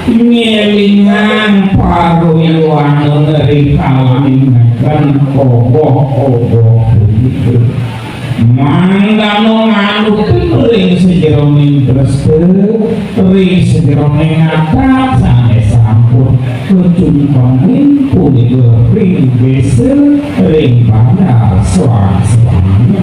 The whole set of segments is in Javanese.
ngelingan paruyan dari kalamingan obo-obo mangkano manuk ring sejeroning trespe ring sejeroning atap sanes sampun kecumpangin punika ring besel ring pandal soang-soang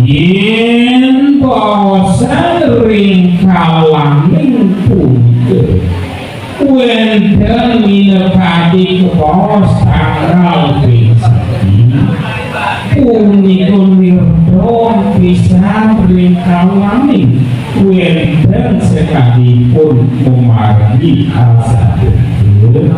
yen bosan ring kalamin punike wenten minekadi kepos tanggal pisani punika mirdon pisan ring kalamin wenten sekadipun memargi asadipun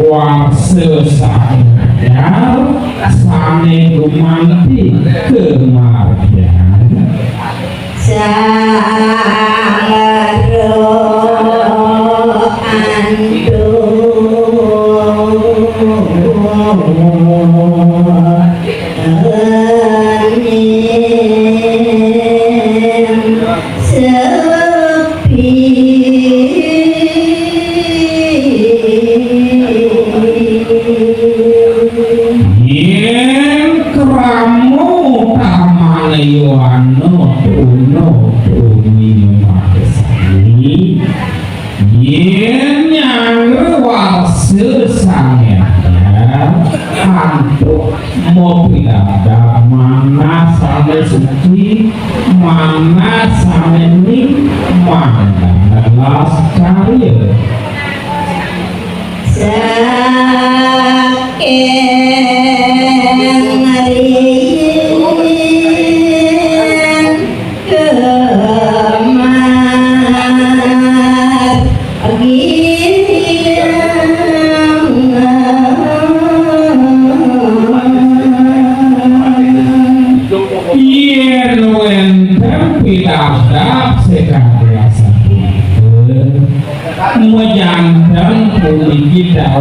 wang sesanyar sane gumanti kemargian sangaro andu suci mana sameni mana las karya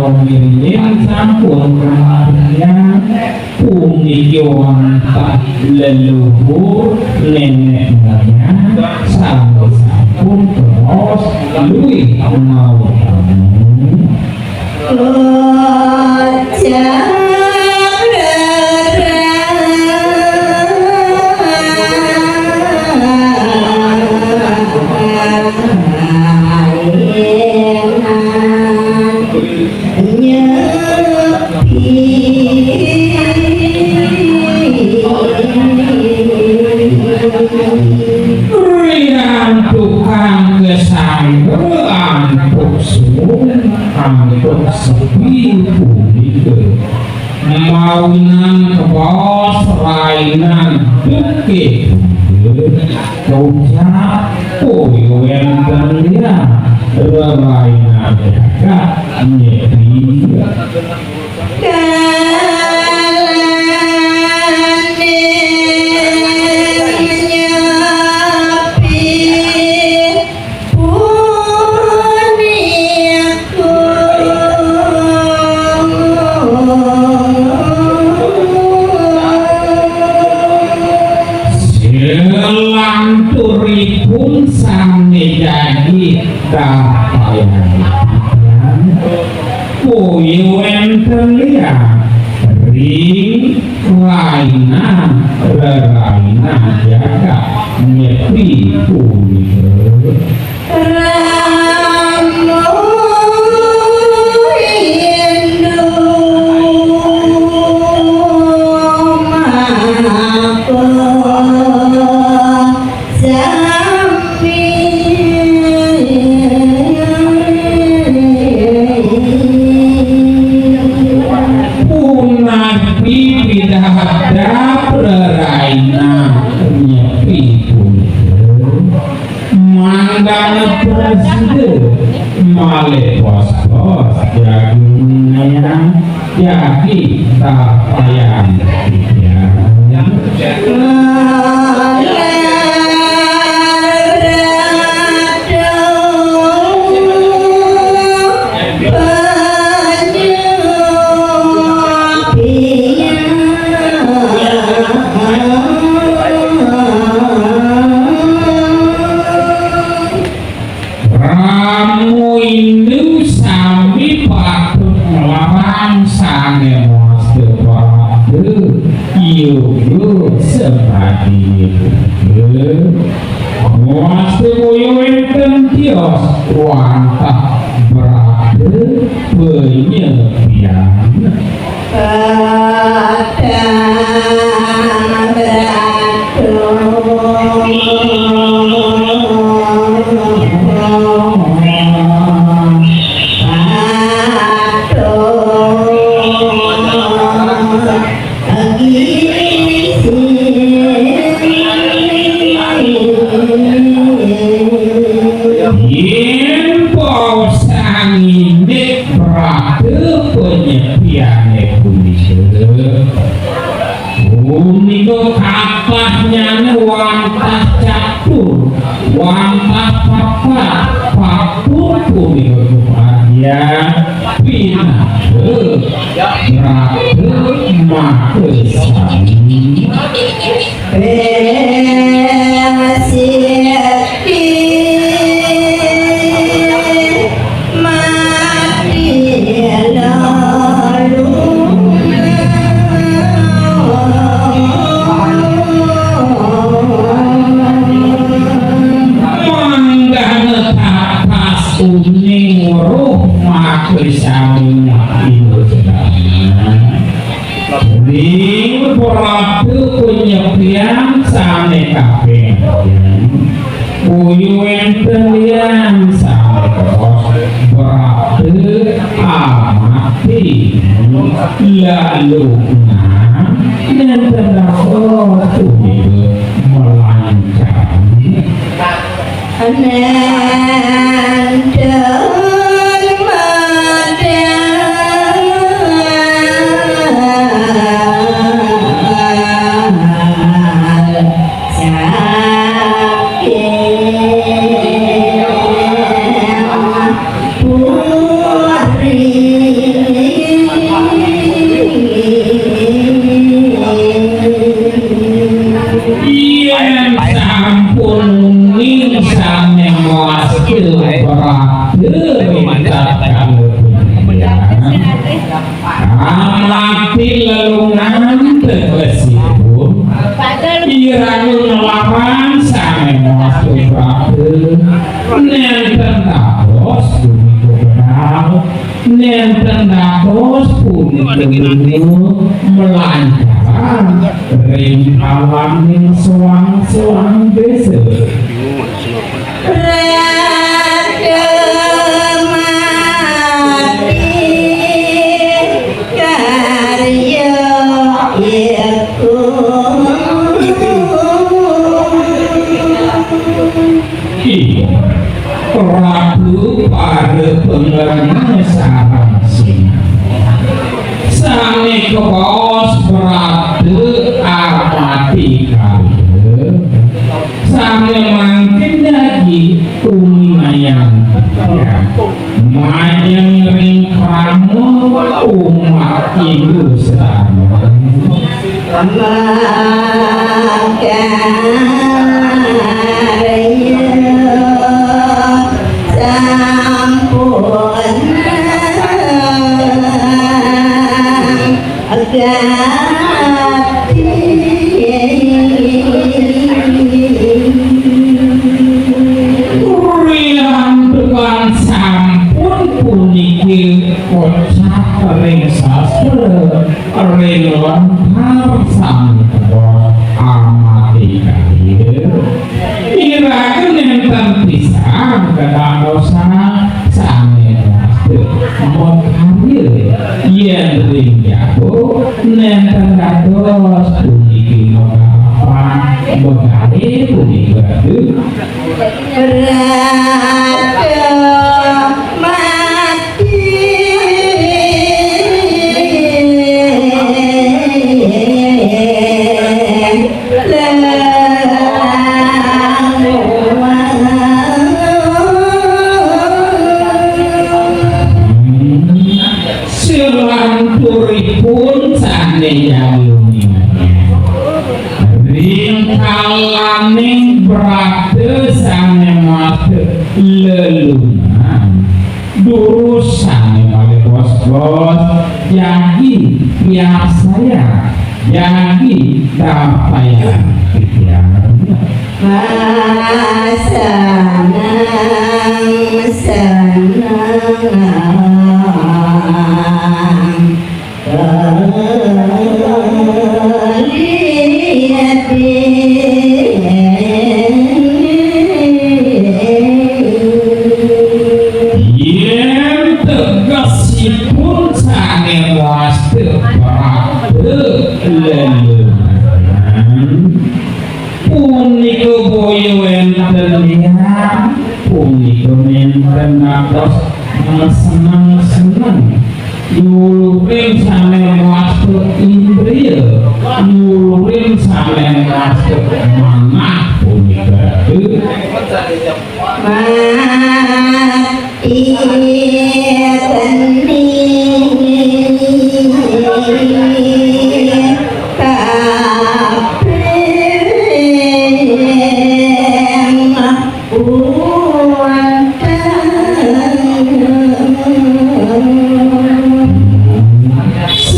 Mirin sampun kemarin puniyong tak leluhur nenek moyang sampai sampun terus luwih mau sepi punike maunan kebos rainan bukit keucap koyo enten dia rainan dekat nyepi turipun sami jadi kapayan kuyu enten liya ring lainan rerainan jaga nyepi punike ramu bos-bos jagung jadi tak payah Prabu pada pengernya sarang singa sami kebos beradu amati kali sami mangkin lagi kuminayang mayang ring kamu umat ibu sama Mati pun sane jaluni ringkalaning berate sane mate lelunan durusane oleh bos-bos jadi biasa ya jadi dapat ya tegasipun sane waste berate lelunan punika boyo enten ya punika enten atos seneng-seneng nyulurin sane waste indriya nyulurin sane waste manah punika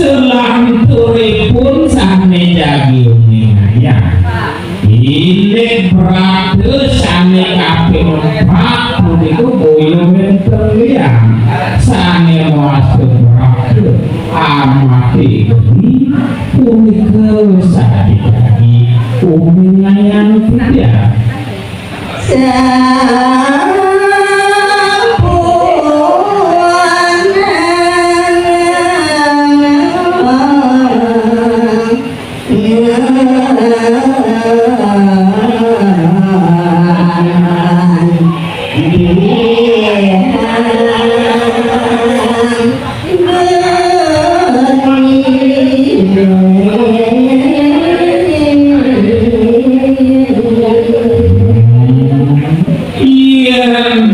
selanturipun sane jaging ya ini berate sane kaping 4 punika boyo enten liang sane waste berate amati geni punika sadikagi umingayan tidak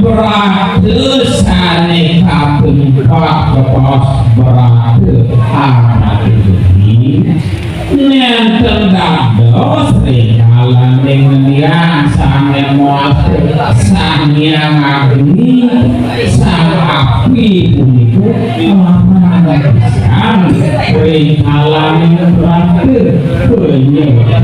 berate sane kaping 4 kepos berate amati geni nenten dados ringkalaning liang sane waste sanyang agni sang api punika pisan ringkalaning berate banyak